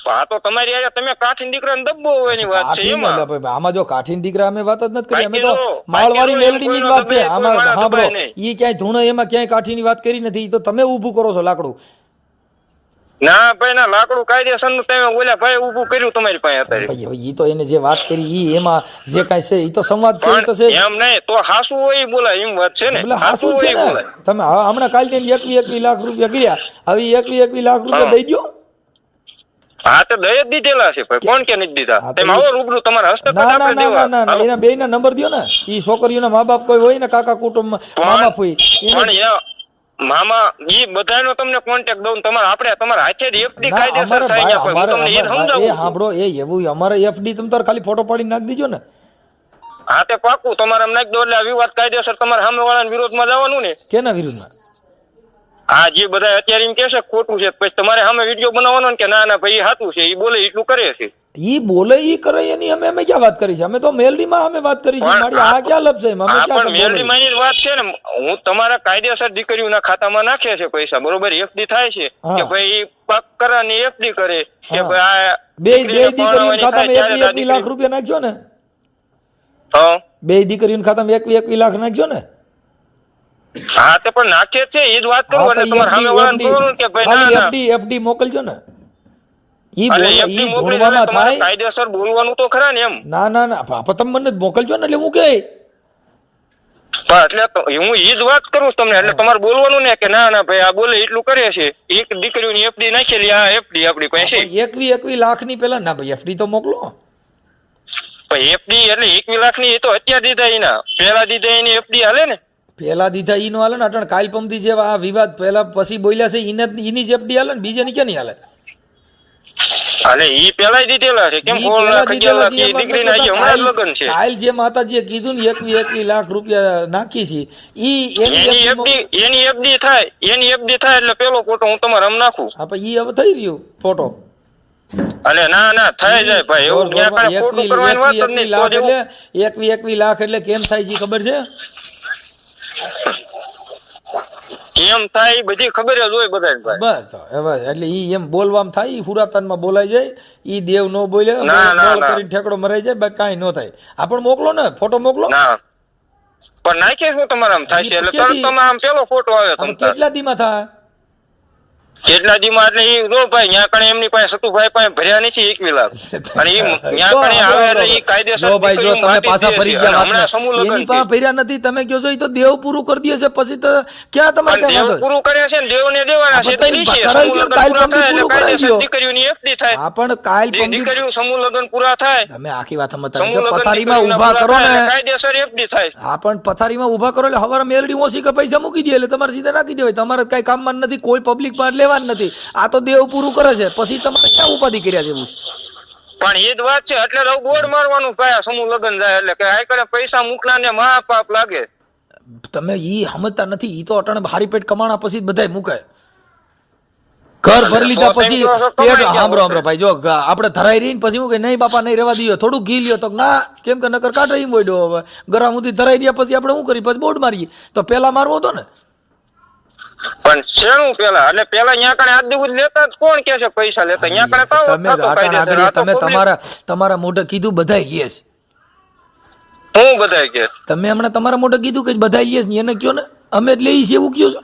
હા તો તમારી તમે કાઠીન દીકરાને દબ્બો હોવાની વાત છે એમાં. આમાં જો કાઠીન દીકરા અમે વાત જ નથી કરી. અમે તો માળવાળી મેલડી ની જ વાત છે આમાં. સાંભળો ઈ ક્યાંય ધૂણ એમાં ક્યાંય કાઠીની વાત કરી નથી. તો તમે ઊભું કરો છો લાકડું. ના ભાઈ ના લાકડું કાયદેસર નું તમે ઓલા ભાઈ ઊભું કર્યું તમારી પાસે અત્યારે ભાઈ હવે ઈ તો એને જે વાત કરી ઈ એમાં જે કાંઈ છે ઈ તો સંવાદ છે ઈ તો છે પણ એમ નહીં તો હાસું હોય ઈ બોલાય એમ વાત છે ને એટલે હાસું છે હોય ઈ ને બોલાય. તમે હમણાં કાલ ને 21 લાખ રૂપિયા કર્યા હવે 21 લાખ રૂપિયા દઈ દ્યો હા તો દય જ દીધેલા છે ભાઈ કોણ કે નથી દીધા હા, તો તમે આવો રૂબરૂ તમારા હસ્તક ના ના આપણે ના દેવા ના ના એના બેયના નંબર દ્યો ને ઈ છોકરીઓના મા બાપ કોઈ હોય ને કાકા કુટુંબ મામા ફોઈ પણ મામા ઈ બધાનો તમને કોન્ટેક્ટ દઉં તમારે આપણે તમારા હાથે જ એફડી ના કાયદેસર અમારે થાય ભાઈ ગયા પછી હું તમને એ એ સમજાવું સાંભળો એ એવું અમારે એફડી તમે તાર ખાલી ફોટો પાડી નાખી દીજો ને હા તે પાકું તમારે આમ નાખી દો એટલે આ વિવાદ કાયદેસર તમારે સામે વાળાના વિરોધમાં જવાનું ને કેના વિરુદ્ધમાં આ જે બધા અત્યારે એમ કે છે ખોટું છે પછી તમારે સામે વિડીયો બનાવવાનો ને કે ના ના ભાઈ સાચું છે ઈ બોલે એટલું કરે છે ઈ બોલે ઈ કરે એની અમે ક્યાં વાત કરી છે અમે તો મેલડીમાં અમે વાત કરી છે પણ મારી આ ક્યાં લપ છે અમે હા ક્યાં પણ મેલડી માની જ વાત છે ને હું તમારા કાયદેસર દીકરીઓના ખાતામાં નાખે છે પૈસા બરોબર એફડી થાય છે હા. કે ભાઈ ઈ પાક કરાની એફડી કરે કે હા. ભાઈ આ બે દીકરીને દીકરીઓના પરણાવવાની થાય ખાતામાં ત્યારે 21 લાખ રૂપિયા નાખજો ને હા બે દીકરીઓના ખાતામાં 21 લાખ નાખજો ને હા તે પણ નાખે જ છે એ જ વાત કરું એટલે તમારે સામે વાળાને કહું કે ભાઈ ના ના એફડી મોકલજો ને ઈ અરે બોલ FD ઈ મોકલી ભણવામાં તમારે થાય કાયદેસર બોલવાનું તો ખરા ને એમ ના ના ના બાપા તમે મને મોકલજો ને એટલે હું કે પણ એટલે તો હું ઈ જ વાત કરું છું તમને એટલે તમારે બોલવાનું ને કે ના ના ભાઈ આ બોલે એટલું કરે છે એક દીકરીઓની એફડી નાખેલી આ એફડી આપણી પાસે 21 લાખ ની પેલા ના ભાઈ એફડી તો મોકલો પણ એફડી એટલે 21 લાખ ની એ તો અત્યારે દીધા એના પેલા દીધા એની એફડી હાલે ને પેલા દીધા ઈ નો હાલે ને અટણ કાલ પમદી જેવા આ વિવાદ પેલા પછી બોલ્યા છે ઈની જ એફડી હાલે ને બીજાની ક્યાં નહીં હાલે હાલે ઈ પેલા દીધેલા છે કેમ ઈ 16 પેલા લાખ 11 દીધેલા લાખ છે એ એમાં દીકરીના નથી હજી હમણાં જ લગ્ન છે કાલ જે માતાજીએ કીધું ને 21 લાખ રૂપિયા નાખી છે ઈ એની એફડી થાય એટલે પેલો ફોટો હું તમારે આમ નાખું આપણે ઈ હવે થઈ રહ્યું ફોટો અલે ના ના થઈ જાય ભાઈ એવું ક્યાં કાંઈ ખોટું કરવાની વાત જ નહીં તો જેવું 21 લાખ એટલે કેમ થાય છે ખબર છે કેમ થાય ઈ બધી ખબર જ હોય બધાને ભાઈ બસ તો હવે એટલે ઈ એમ બોલવામાં થાય ઈ હુરાતાનમાં બોલાઈ જાય ઈ દેવ નો બોલે ના, ના, બોલ ના. કરીને ઠેકડો મરાઈ જાય બાકી કાંઈ ન થાય આપણ મોકલો ને ફોટો મોકલો ના પણ નાખીએ શું તમારે આમ થાય છે એટલે તરત તમે આમ પેલો ફોટો આવે હવે તમ કેટલા દીમાં થાય કેટલા દીમાં એટલે ઈ જો ભાઈ ન્યા કણે એમની પાસે સતુભાઈ પાસે ભર્યા નથી 21 લાખ અને ઈ ન્યા કણે આવે એટલે ઈ કાયદેસર જો ભાઈ જો દીકરીઓ તમે માટી પાછા દે ફરી છે. ગયા અને હમણાં સમૂહ વાતમાં. લગ્ન એની છે. પાસે ફર્યા નથી તમે કહો છો ઈ તો દેવ પૂરું કરી દે છે પછી તો ક્યાં તમારે પણ કઈ દેવ વાંધો પૂરું કરે છે ને દેવને દેવાના છે આપણે તો ઈ છે કરાવી સમૂહ દો, લગ્ન કાલ પૂરા પમદી થાય એટલે પૂરું કરાવી દો. કાયદેસર દીકરીઓની એફડી થાય આ પણ કાલ પમદી દીકરીઓ સમૂહ લગ્ન પૂરા થાય તમે આખી વાત સમજતા સમૂહ નથી. લગ્ન પથારીમાં દીકરીઓના ઊભા પૂરા કરો થાય ને એટલે કાયદેસર એફડી થાય હા પણ પથારીમાં ઊભા કરો એટલે હવારે મેલડી ઓછી કે પૈસા મૂકી દે એટલે તમારે સીધા નાખી દેવાય તમારે કઈ કામમાં નથી કોઈ પબ્લિક માં લેવાનું નથી આ તો દેવ પૂરું કરે છે પછી તમારે ક્યાં ઉપાધિ કર્યા જેવું છે? પણ એ જ વાત છે એટલે તો બોર્ડ મારવાનું ભાઈ આ સમૂહ લગ્ન જાય એટલે કે આ કરે પૈસા મૂકનારને મહાપાપ લાગે તમે ઈ સમજતા નથી ઈ તો અટાણે હારી પેટ કમાણા પછી જ બધાય મૂકે ઘર ભરી લીધા તો પછી તેમ તો પેટ કમાઈ ગયા સાંભળો સાંભળો ભાઈ જો આપણે ધરાઈ રહીને પછી હું કે નહીં બાપા નહીં રહેવા દઈએ થોડું ઘી લ્યો તો ના કેમ કે નકર કાઢે એમ બોડ્યો હવે ગરમ સુધી ધરાઈ રહ્યા પછી આપણે શું કરી પછી બોર્ડ મારીએ તો પેલા મારવો હતો ને પણ શેનું પેલા એટલે પેલા ન્યા કણે આજ દિવસ લેતા જ કોણ કે છે પૈસા લેતા ન્યા કણે તો તમે અટાણે આગળ તમે તમારા મોઢે કીધું બધાય લે છે હું બધાય કે તમે હમણાં તમારા મોઢે કીધું કે બધાય લે છે ને એને કયો ને અમે જ લઈએ છીએ એવું કયો છો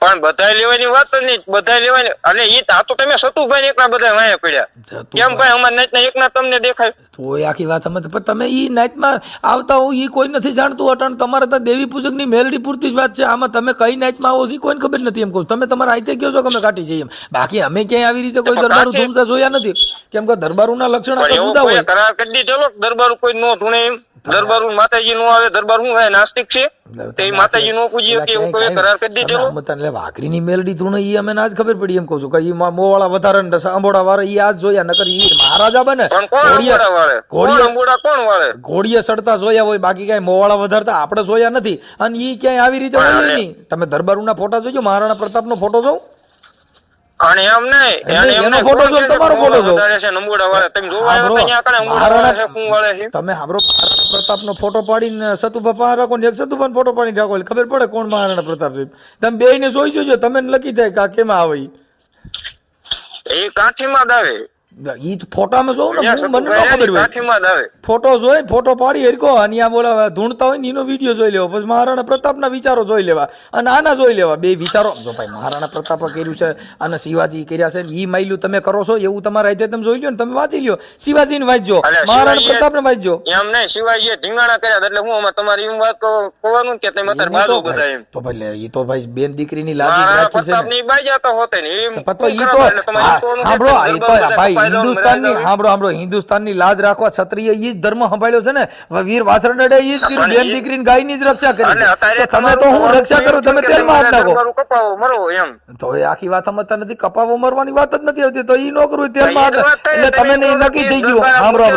પણ બધાય લેવાની વાત જ નહીં બધાય લેવાની એટલે ઈ આ તો તમે સતુભાઈ ને એકલા બધા વાયા પડ્યા કેમ ભાઈ અમાર નાચના એકના તમને દેખાય તોય આખી વાત સમજ પણ તમે ઈ નાચમાં આવતા હો ઈ કોઈ નથી જાણતું અટાણ તમારે તો દેવી પૂજક ની મેલડી પૂરતી જ વાત છે આમાં તમે કઈ નાચમાં આવો છો કોઈને ખબર નથી એમ કહું તમે તમારા આઈતે કહો છો કે અમે કાઢી જઈએ એમ બાકી અમે ક્યાંય આવી રીતે કોઈ દરબારું ધૂમતા જોયા નથી કેમ કે દરબારુના લક્ષણ આખા જુદા હોય કરાર કરી દીધેલો દરબાર કોઈ નો ધૂણે એમ દરબાર માતાજી નો આવે દરબાર શું હોય નાસ્તિક છે તે માતાજી નો પૂજીએ કે એવું કોઈ કરાર કરી દીધેલો એટલે વાઘરીની મેલડી ધૂણે ઈ અમે આજ ખબર પડી એમ કહું છું કે ઈ મોવાળા વધારે ને સાંભોળા વાળા ઈ આજ જોયા નકર ઈ મહારાજા બને પણ કોણ અંબોડા વાળે કોણ અંબોડા કોણ વાળે ઘોડીએ સડતા જોયા હોય બાકી કઈ મોવાળા વધારતા આપણે જોયા નથી અને ઈ ક્યાંય આવી રીતે હોય નહીં તમે દરબારુના ફોટા જોજો મહારાણા પ્રતાપનો ફોટો જોઉં અને એમ નહીં એનો ફોટો જો તમારો ફોટો જો છે નંબોડા વાળા તમે જોવા આવ્યા તો અહીંયા કણે અંબોડા વાળા છે કોણ વાળે છે તમે સાંભળો મહારાણા પ્રતાપનો ફોટો પાડીને સતુભા પાસે રાખો ને એક સતુભાનો ફોટો પાડીને રાખો એટલે ખબર પડે કોણ મહારાણા પ્રતાપ છે તમે બેયને જોઈ જોજો તમે લખી થાય કે આ કેમાં આવે ઈ. એ કાઠીમાં જ આવે ઈ ફોટામાં જોઉં ને ત્યાં હું મને ન સતુભાઈ ખબર હોય કાઠીમાં જ આવે ફોટો જોઈ ફોટો પાડી હરકો અને આ બોલા ધૂણતા હોય ને એનો વિડીયો જોઈ લેવો પછી મહારાણા પ્રતાપના વિચારો જોઈ લેવા અને આના જોઈ લેવા બે વિચારો જો ભાઈ મહારાણા પ્રતાપે કર્યું છે અને શિવાજી કર્યા છે ને ઈ માયલું તમે કરો છો એવું તમારા રીતે તમે જોઈ લો ને તમે વાંચી લ્યો શિવાજીને વાંચજો મહારાણા પ્રતાપને વાંચજો એમ નહીં શિવાજીએ ઢીંગાણા કર્યા એટલે હું અમારે તમારી એમ વાત કહેવાનું કે તમે અત્યારે બાજુ બધા એમ તો ભાઈ એ તો ભાઈ બેન દીકરીની લાજી મહારાણા રાખી છે પ્રતાપની બાજા તો હોતે ને એમ તો ઈ તો સાંભળો એ તો ભાઈ હિન્દુસ્તાનની સાંભળો હિન્દુસ્તાનની લાજ રાખવા ક્ષત્રિય ઈ જ ધર્મ સંભાળ્યો છે ને વીર વાછરડે ઈ જ કર્યું બેન દીકરીની ગાયની જ રક્ષા કરી છે તો તમે તો હું રક્ષા કરું તમે તેલમાં હાથ નાખો કપાવો મરો એમ તો એ આખી વાત સમજતા નથી કપાવો મરવાની વાત જ નથી આવતી તો ઈ નો કરવું તેલમાં હાથ એટલે તમે નહીં નક્કી થઈ ગયું સાંભળો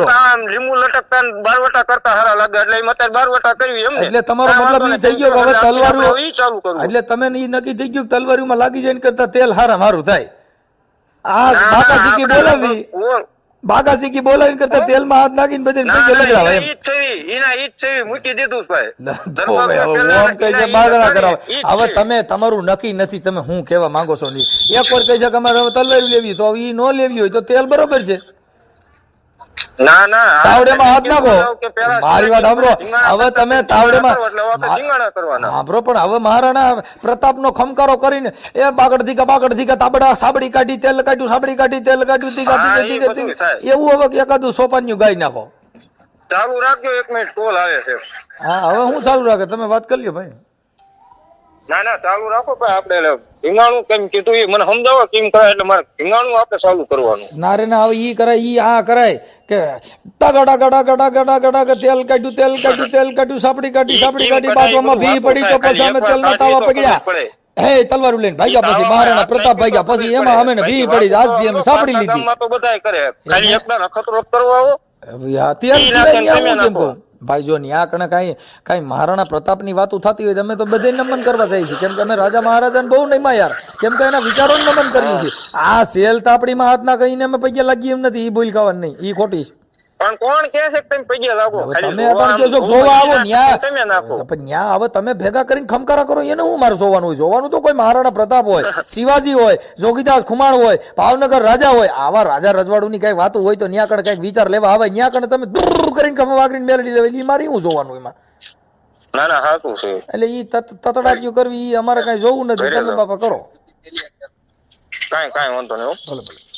લીંબુ લટકતા બારવટા કરતા હારા લાગે એટલે એમ અત્યારે બારવટા કરવી એમ એટલે તમારો મતલબ ઈ થઈ ગયો કે હવે તલવારું ઈ ચાલુ કરવું એટલે તમે ઈ નક્કી થઈ ગયું તલવારીમાં લાગી જાય કરતા તેલ હારા મારું થાય આ બાકાશીકી બોલાવી બાકાશીકી બોલાવીને કરતા તેલમાં હાથ નાખીને બધે પૈકે લગાડવા એમ એના ઈ જ છે મૂકી દીધું ભાઈ ઓમ કહી છે બાગડા કરાવે હવે તમે તમારું નક્કી નથી તમે હું કહેવા માંગો છો નહીં એક વાર કહી છે કે અમારે હવે તલવારી લેવી તો ઈ નો લેવી હોય તો તેલ બરોબર છે ના ના તાવડેમાં હાથ નાખો મારી વાત સાંભળો હવે તમે તાવડેમાં સાંભળો પણ હવે મહારાણા પ્રતાપનો ખમકારો કરીને એ બાગડ ધીકા તાબડા સાબડી કાઢી તેલ કાઢ્યું સાબડી કાઢી તેલ કાઢ્યું ધીકા એવું હવે એકાદું સોપાન્યું ગાઈ નાખો ચાલુ રાખજો 1 મિનિટ કોલ આવે છે હા હવે હું ચાલુ રાખે તમે વાત કરી લ્યો ભાઈ ના ના ચાલુ રાખો ભાઈ આપણે ભીંગાણું કેમ કીધું એ મને સમજાવો કેમ કરાય એટલે મારે ભીંગાણું આપણે ચાલુ કરવાનું ના રે ના હવે ઈ કરાય ઈ આ કરાય કે તગડા ગડા ગડા ગડા ગડા કે તેલ કાઢ્યું સાપડી કાઢી બાજુમાં ભી પડી તો પછી અમે તેલના તાવા પકડ્યા હે તલવારું લઈને ભાગ્યા પછી મહારાણા પ્રતાપ ભાગ્યા પછી એમાં અમે ને ભી પડી આજથી અમે સાપડી લીધી તો બધાય કરે ખાલી એકદમ ખતરો કરવા આવો તેલ સિવાય હું કેમ કહું ભાઈ જો ન્યા કણે કાંઈ મહારાણા પ્રતાપની વાતો થતી હોય અમે તો બધે નમન કરવા જાય છે કેમ કે અમે રાજા મહારાજાને બહુ નહીં યાર કેમ કે એના વિચારોને નમન કરીએ છીએ આ સેલ તાપડીમાં હાથ ના કહીને અમે પૈયા લાગીએ એમ નથી ઈ બોલ ખાવાનું નહીં ઈ ખોટી છે પણ કોણ કહે છે કે તમે પૈયા લાગો તમે પણ કહો છો જોવા આવો ન્યા પણ ન્યા હવે તમે ભેગા કરીને ખમકારા કરો એને હું મારે જોવાનું હોય જોવાનું તો કોઈ મહારાણા પ્રતાપ હોય શિવાજી હોય જોગીદાસ ખુમાણ હોય ભાવનગર રાજા હોય આવા રાજા રજવાડુની કઈ વાતો હોય તો ન્યા કણે કઈક વિચાર લેવા આવે ન્યા કણે તમે દૂર કરીને ખમા વાગરીને મેળવી લેવા એ મારે હું જોવાનું એમાં ના ના સાચું છે એટલે ઈ તતડાટીઓ કરવી ઈ અમારે કઈ જોવું નથી તમે બાપા કરો કાંઈ વાંધો નહીં ભલે ભલે